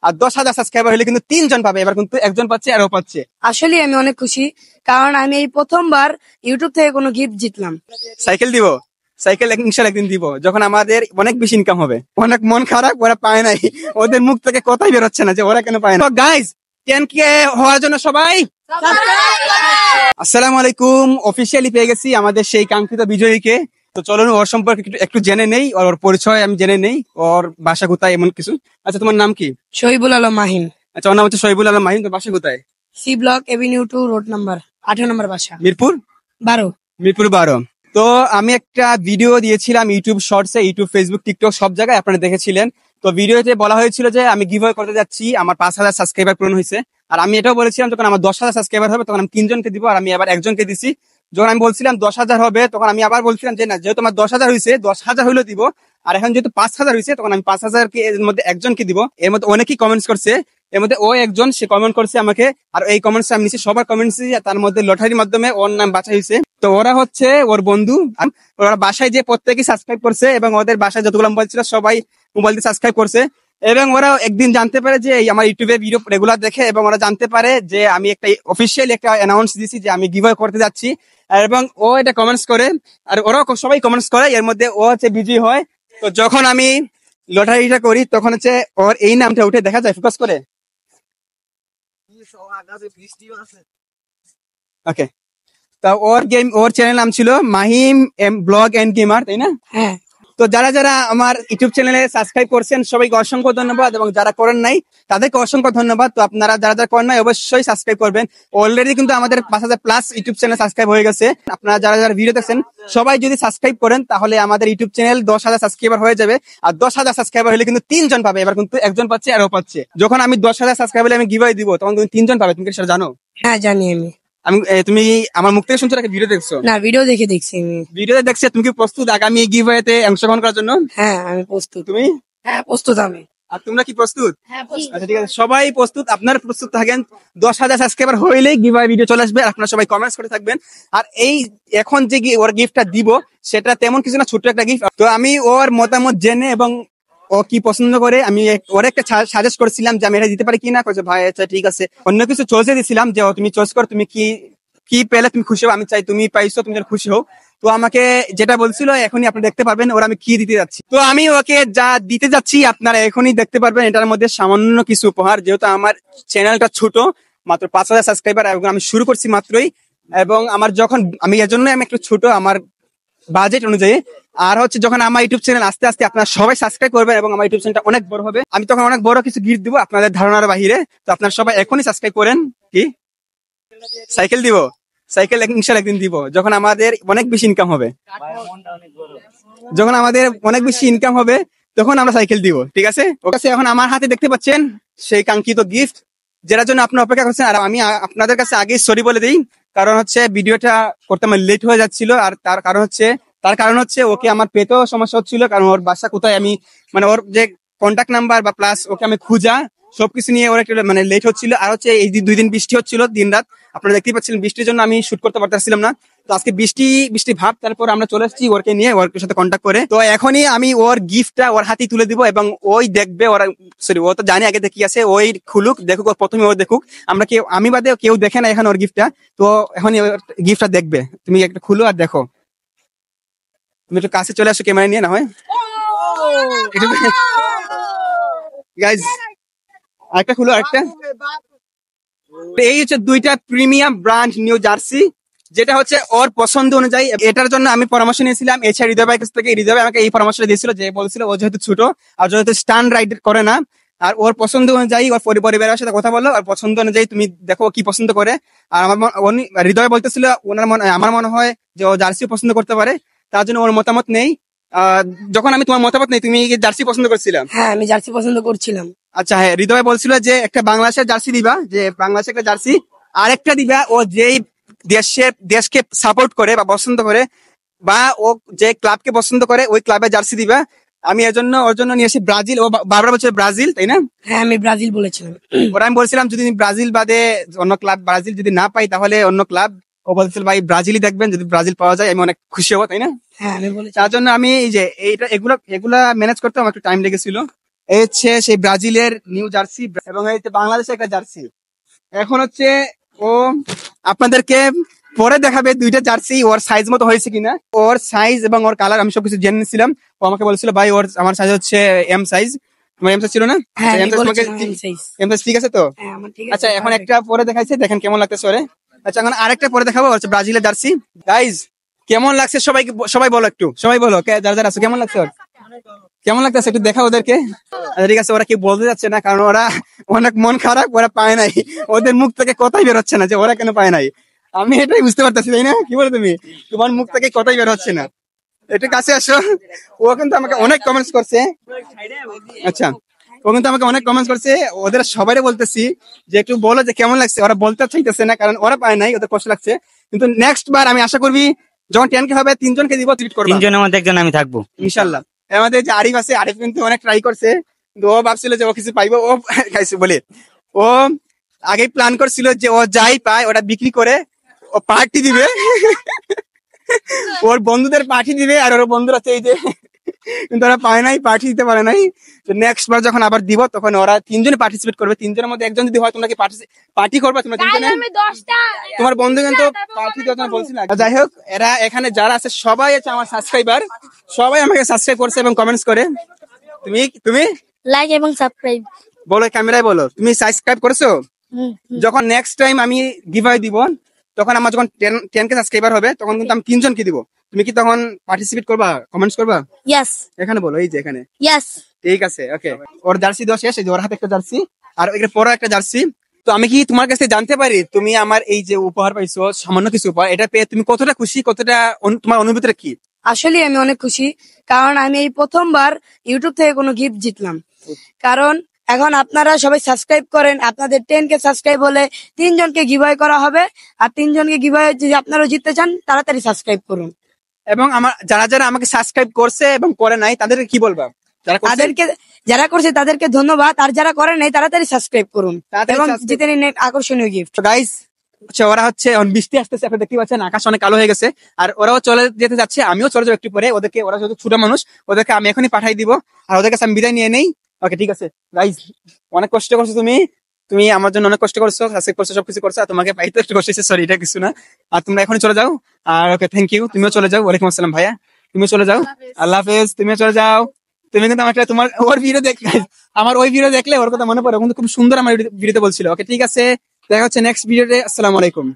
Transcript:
আর 10,000 subscriber হলে কিন্তু 3 জন পাবে, এবার কিন্তু একজন পাচ্ছে আর ও পাচ্ছে। আসলে আমি অনেক খুশি, কারণ আমি এই প্রথমবার ইউটিউব থেকে কোনো গিফট জিতলাম। সাইকেল দিব, সাইকেল ইনশাল্লাহ একদিন দিব, যখন আমাদের অনেক বেশি ইনকাম হবে। অনেক মন খারাপ, ওরা পায় নাই, ওদের মুখ থেকে কথাই বেরোচ্ছে না যে ওরা কেন পায় না। গাইজ 10K হওয়ার জন্য সবাই আসসালামু আলাইকুম। অফিসিয়ালি পেয়ে গেছি আমাদের সেই কাঙ্ক্ষিত বিজয়ীকে। তো চলুন ওর সম্পর্কে একটু জেনে নেই, ওর পরিচয় আমি জেনে নেই, ওর বাসা কোথায় এমন কিছু। আচ্ছা তোমার নাম কি? শহীবুল আলম মাহিন। আচ্ছা ওর নাম হচ্ছে শহীবুল আলম মাহিন। তোর বাসা কোথায়? C block avenue 2 road number 18 number বাসা, মিরপুর 12। মিরপুর 12। তো আমি একটা ভিডিও দিয়েছিলাম ইউটিউব শর্টসে, ইউটিউব, ফেসবুক, টিকটক সব জায়গায় আপনারা দেখেছিলেন। তো ভিডিওতে বলা হয়েছিল যে আমি গিভঅ্যাওয়ে করতে যাচ্ছি, আমার 5,000 সাবস্ক্রাইবার পূরণ হয়েছে। আর আমি এটাও বলেছিলাম যখন আমার 10,000 সাবস্ক্রাইবার হবে তখন আমি 3 জনকে দিব, আর আমি আবার একজনকে দিছি। যখন আমি বলছিলাম 10,000 হবে তখন আমি আবার বলছিলাম যে না, যেহেতু আমার 10,000 হয়েছে 10,000 হইলেও দিব, আর এখন যেহেতু 5,000 হয়েছে তখন আমি 5,000 কে এর মধ্যে একজনকে দিব। এর মধ্যে অনেকেই কমেন্টস করছে, এর মধ্যে ও একজন, সে কমেন্ট করছে আমাকে, আর এই কমেন্টস আমি নিচ্ছি সবার কমেন্টস, তার মধ্যে লটারির মাধ্যমে ওর নাম বাছা হয়েছে। তো ওরা হচ্ছে ওর বন্ধু, ওরা বাসায় যে প্রত্যেকেই সাবস্ক্রাইব করছে এবং ওদের বাসায় যতগুলো মোবাইল ছিল সবাই মোবাইল দিয়ে সাবস্ক্রাইব করছে। এবং ওরা একদিন জানতে পারে যে আমার ইউটিউবে ভিডিও রেগুলার দেখে, এবং ওরা জানতে পারে যে আমি একটা অফিসিয়ালি একটা অ্যানাউন্স দিয়েছি যে আমি গিভঅ্যাওয়ে করতে যাচ্ছি, এবং ও এটা কমেন্টস করে, আর ওরা সবাই কমেন্টস করে, এর মধ্যে ও হচ্ছে বিজয়ী হয়। তো যখন আমি লটারিটা করি তখন হচ্ছে ওর এই নামটা উঠে দেখা যায়, ফোকাস করে। ওকে, তা ওর চ্যানেল নাম ছিল মাহিম ব্লগ এন্ড গেমার, তাই না? হ্যাঁ। তো যারা যারা আমার ইউটিউব চ্যানেলে সাবস্ক্রাইব করছেন সবাইকে অসংখ্য ধন্যবাদ, এবং যারা করেন নাই তাদেরকে অসংখ্য ধন্যবাদ। তো আপনারা যারা যারা করেন নাই অবশ্যই সাবস্ক্রাইব করবেন। অলরেডি কিন্তু আমাদের 5,000 প্লাস ইউটিউব চ্যানেল সাবস্ক্রাইব হয়ে গেছে। আপনারা যারা যারা ভিডিও দেখছেন সবাই যদি সাবস্ক্রাইব করেন তাহলে আমাদের ইউটিউব চ্যানেল 10,000 সাবস্ক্রাইবার হয়ে যাবে, আর 10,000 সাবস্ক্রাইবার হলে কিন্তু 3 জন পাবে, এবার কিন্তু একজন পাচ্ছে আর ও পাচ্ছে। যখন আমি 10,000 সাবস্ক্রাইবার আমি গিভঅ্যাওয়ে দিব তখন কিন্তু 3 জন পাবে। তুমি কি সেটা জানো? হ্যাঁ জানি আমি। তুমি আমার মুখ থেকে শুনছো নাকি ভিডিও দেখছো? না, ভিডিও দেখছি আমি। ভিডিওতে দেখছি। তুমি কি প্রস্তুত আগামী গিভঅ্যাওয়েতে অংশগ্রহণ করার জন্য? হ্যাঁ আমি প্রস্তুত। তুমি? হ্যাঁ প্রস্তুত আমি। আর তোমরা কি প্রস্তুত? হ্যাঁ প্রস্তুত। আচ্ছা ঠিক আছে, সবাই প্রস্তুত, আপনারা প্রস্তুত থাকেন। 10,000 সাবস্ক্রাইবার হইলেই গিভঅ্যাওয়ে ভিডিও চলে আসবে, আর আপনারা সবাই কমেন্টস করে থাকবেন। আর এই এখন যে ওর গিফটটা দিব সেটা তেমন কিছু না, ছোট্ট একটা গিফট। তো আমি ওর মতামত জেনে এবং ও কি পছন্দ করে আমি ওর একটা সাজেস্ট করেছিলাম যে আমি এটা দিতে পারি কিনা। কইছে ভাই আচ্ছা ঠিক আছে। অন্য কিছু চয়েসে দিছিলাম যে তুমি চয়েস কর, তুমি কি কি পেলে তুমি খুশি হও, আমি চাই তুমি পাইছো তুমি যেন খুশি হও। তো আমাকে যেটা বলছিল এখনই আপনি দেখতে পারবেন ওরা আমি কি দিতে যাচ্ছি। তো আমি ওকে যা দিতে যাচ্ছি আপনারা এখনই দেখতে পারবেন। এটার মধ্যে সামান্য কিছু উপহার, যেহেতু আমার চ্যানেলটা ছোট, মাত্র 5,000 সাবস্ক্রাইবার, এবং আমি শুরু করছি মাত্রই, এবং আমার যখন আমি এর জন্য আমি একটু ছোট আমার বাজেট অনুযায়ী। আর হচ্ছে যখন আমার ইউটিউব চ্যানেল আস্তে আস্তে আপনারা সবাই সাবস্ক্রাইব করবেন এবং আমার ইউটিউব চ্যানেলটা অনেক বড় হবে, আমি তখন অনেক বড় কিছু গিফট দিব আপনাদের ধারণার বাহিরে। তো আপনারা সবাই এখনই সাবস্ক্রাইব করেন। কি সাইকেল দিব, সাইকেল ইনশাল্লাহ একদিন দিব, যখন আমাদের অনেক বেশি ইনকাম হবে। যখন আমাদের অনেক বেশি ইনকাম হবে তখন আমরা সাইকেল দিব, ঠিক আছে? ওকে, এখন আমার হাতে দেখতে পাচ্ছেন সেই কাঙ্ক্ষিত গিফট, যেটার জন্য আপনারা অপেক্ষা করছেন। আর আমি আপনাদের কাছে আগে সরি বলে দিই, কারণ হচ্ছে ভিডিওটা করতে আমার লেট হয়ে যাচ্ছিল। আর তার কারণ হচ্ছে ওকে আমার পেতেও সমস্যা হচ্ছিল, কারণ ওর বাসা কোথায় আমি মানে ওর যে কন্ট্যাক্ট নাম্বার বা প্লাস ওকে আমি খুঁজা সবকিছু নিয়ে ওর একটু মানে লেট হচ্ছিল। আর হচ্ছে এই 2 দিন বৃষ্টি হচ্ছিল দিন রাত, আপনারা দেখতেই পাচ্ছিলেন, বৃষ্টির জন্য আমি শুট করতে পারতেছিলাম না। তো আজকে বৃষ্টি ভাব, তারপর আমরা চলে এসেছি ওরকে নিয়ে, ওর সাথে কন্ট্যাক্ট করে। তো এখনই আমি ওর গিফটটা ওর হাতে তুলে দিব, এবং ওই দেখবে, ওরা সরি ও তো জানে আগে দেখি আছে, ওই খুলুক দেখুক, প্রথমে ও দেখুক। আমি বাদে কেউ দেখে না এখন ওর গিফটটা। তো এখন গিফটটা দেখবে, তুমি একটা খুলো আর দেখো। তুমি একটু কাছে চলে আসো ক্যামেরা নিয়ে, না হয় গাইজ আরেকটা খুলো, আরেকটা। এই হচ্ছে 2টা প্রিমিয়াম ব্র্যান্ড নিউ জার্সি, যেটা হচ্ছে ওর পছন্দ অনুযায়ী। এটার জন্য আমি পরামর্শ নিয়েছিলাম এছাড়া হৃদয় ভাইয়ের কাছ থেকে। হৃদয় ভাই আমাকে এই পরামর্শটা দিয়েছিল, যে বলছিল ও যেহেতু ছোট আর যেহেতু স্টান্ট রাইড করে না, আর ওর পছন্দ অনুযায়ী ওর পরিবারের সাথে কথা বলো, আর পছন্দ অনুযায়ী তুমি দেখো কি পছন্দ করে। আর হৃদয় বলতেছিল আমার মনে হয় যে ও জার্সি পছন্দ করতে পারে, তার জন্য ওর মতামত নেই। যখন আমি তোমার মতামত নেই, তুমি জার্সি পছন্দ করছিলাম? হ্যাঁ আমি জার্সি পছন্দ করছিলাম। আচ্ছা হ্যাঁ, হৃদয় বলছিল যে একটা বাংলাদেশের জার্সি দিবা, যে বাংলাদেশের একটা জার্সি, আরেকটা দিবা ও যেই দেশকে সাপোর্ট করে বা পছন্দ করে, বা ও যে ক্লাবকে পছন্দ করে ওই ক্লাবের জার্সি দিবা। আমি ওর জন্য নিয়ে আসি ব্রাজিল। ও বারবার বলছে ব্রাজিল, তাই না? হ্যাঁ আমি ব্রাজিল বলেছিলাম। ওরা আমি বলছিলাম যদি ব্রাজিল বাদে অন্য ক্লাব, ব্রাজিল যদি না পাই তাহলে অন্য ক্লাব। ও বলছিল ভাই ব্রাজিলই দেখবেন, যদি ব্রাজিল পাওয়া যায় আমি অনেক খুশি হবো, তাই না? হ্যাঁ আমি বলেছি। তার জন্য আমি এই যে এগুলা ম্যানেজ করতে আমার একটু টাইম লেগেছিল। এই হচ্ছে সেই ব্রাজিলের নিউ জার্সি এবং এই হচ্ছে বাংলাদেশের একটা জার্সি। এখন হচ্ছে ও আপনাদেরকে পরে দেখাবে দুইটা জার্সি ওর সাইজ মতো হয়েছে কিনা। ওর সাইজ এবং ওর কালার আমি সবকিছু জেনে নিয়েছিলাম। ও আমাকে বলেছিল ভাই আমার সাইজ হচ্ছে এম সাইজ, তোমার এম সাইজ ছিল না? হ্যাঁ, এম সাইজ তোমাকে এম সাইজ ঠিক আছে তো? হ্যাঁ, আমার ঠিক আচ্ছা আছে। এখন একটা পরে দেখাইছে, দেখেন কেমন লাগতেছে ওরে। আচ্ছা এখন আরেকটা পরে দেখাবো, হচ্ছে ব্রাজিলের জার্সি। গাইজ কেমন লাগছে সবাই বলো একটু, সবাই বলো যারা যারা আছে কেমন লাগছে ওর, কেমন লাগতেছে একটু দেখা ওদেরকে। আচ্ছা ঠিক আছে, ওরা কি বলতে যাচ্ছে না কারণ ওরা অনেক মন খারাপ, ওরা পায় নাই, ওদের মুখ থেকে কথাই বের হচ্ছে না যে ওরা কেন পায় নাই। আমি এটাই বুঝতে পারতেছি, তাই না? কি বলো তুমি, তোমার মুখ থেকে কথাই বের হচ্ছে না। একটু কাছে আসো। ও কিন্তু আমাকে অনেক কমেন্টস করছে। আচ্ছা ও কিন্তু আমাকে অনেক কমেন্টস করছে, ওদের সবাই বলতেছি যে একটু বলো যে কেমন লাগছে। ওরা বলতে চাইতেছে না কারণ ওরা পায় নাই, ওদের কষ্ট লাগছে। কিন্তু নেক্সট বার আমি আশা করবি যখন 10K হবে 3 জনকে দিব, ট্রিট করবো। 3 জনের মধ্যে একজন আমি থাকবো ইনশাল্লাহ। আমাদের যে আরিফ আছে, আরিফ কিন্তু অনেক ট্রাই করছে, কিন্তু ও ভাবছিল যে ও কিছু পাইবো, ও খাইছে বলে ও আগে প্ল্যান করছিল যে ও যাই পায় ওটা বিক্রি করে ও পার্টি দিবে, ওর বন্ধুদের পার্টি দিবে। আর ওর বন্ধুরা আছে এই যে, কিন্তু ওরা পায় নাই, পার্টি দিতে পারে নাই। তো নেক্সট বার যখন আবার দিব তখন ওরা 3জনে পার্টিসিপেট করবে। 3জনের মধ্যে একজন যদি হয় তোমরা কি পার্টি করবে তোমরা 3জনে? তোমার বন্ধু কিন্তু পার্টি দেওয়ার জন্য বলছিল। যাই হোক, এরা এখানে যারা আছে সবাই আছে আমার সাবস্ক্রাইবার, সবাই আমাকে সাবস্ক্রাইব করছে এবং কমেন্টস করে। তুমি তুমি লাইক এবং সাবস্ক্রাইব বলো, ক্যামেরায় বলো তুমি সাবস্ক্রাইব করেছো। যখন নেক্সট টাইম আমি গিভঅ্যাওয়ে দিব, তখন আমার যখন 10K সাবস্ক্রাইবার হবে তখন কিন্তু আমি 3জনকে দিব। তুমি কি তখন পার্টিসিপেট করবা, কমেন্টস করবা? ইয়েস এখানে বলো, এই যে এখানে। ইয়েস ঠিক আছে ওকে। ওর জার্সি দেওয়া শেষ, এই যে ওর হাতে একটা জার্সি আর এখানে পরে একটা জার্সি। তো আমি কি তোমার কাছে জানতে পারি তুমি আমার এই যে উপহার পাইছো, সামান্য কিছু উপহার, এটা পেয়ে তুমি কতটা খুশি, কতটা তোমার অনুভূতিটা কি? আসলে আমি অনেক খুশি, কারণ আমি এই প্রথমবার ইউটিউব থেকে কোনো গিফট জিতলাম। কারণ এখন আপনারা সবাই সাবস্ক্রাইব করেন, আপনাদের 10K সাবস্ক্রাইব হলে 3জনকে গিভঅ্যাওয়ে করা হবে। আর 3জনকে গিভঅ্যাওয়ে যদি আপনারা জিততে চান তাড়াতাড়ি সাবস্ক্রাইব করুন। এবং আমার যারা যারা আমাকে সাবস্ক্রাইব করছে এবং করে নাই তাদেরকে কি বলবা? যারা করছে তাদেরকে ধন্যবাদ, আর যারা করে নাই তাড়াতাড়ি সাবস্ক্রাইব করুন তাড়াতাড়ি এবং subscribe- জিতে নিন আকর্ষণীয় গিফট। গাইস আচ্ছা ওরা হচ্ছে এখন বৃষ্টি আসতেছে, আপনি দেখতে পাচ্ছেন আকাশ অনেক কালো হয়ে গেছে। আর ওরাও চলে যেতে যাচ্ছে, আমিও চলে যাবো একটু পরে। ওদেরকে, ওরা যেহেতু ছোট মানুষ, ওদেরকে আমি এখনই পাঠাই দিব আর ওদের কাছে আমি বিদায় নিয়ে নেই। ওকে ঠিক আছে গাইস, অনেক কষ্ট করছো তুমি, তুমি আমার জন্য অনেক কষ্ট করছো, সাবস্ক্রাইব করছো, সবকিছু করছো। আর তোমাকে পাইতে একটু কষ্ট হচ্ছে, সরি এটা কিছু না। আর তোমরা এখনই চলে যাও। আর ওকে থ্যাংক ইউ, তুমিও চলে যাও। ওয়ালাইকুম আসসালাম ভাইয়া, তুমিও চলে যাও। আল্লাহ হাফেজ, তুমিও চলে যাও। তুমি কিন্তু আমার তোমার ওর ভিডিও দেখলে, আমার ওই ভিডিও দেখলে ওর কথা মনে পড়ে, কিন্তু খুব সুন্দর আমার ভিডিওতে বলছিল। ওকে ঠিক আছে, দেখা হচ্ছে নেক্সট ভিডিওতে। আসসালামু আলাইকুম।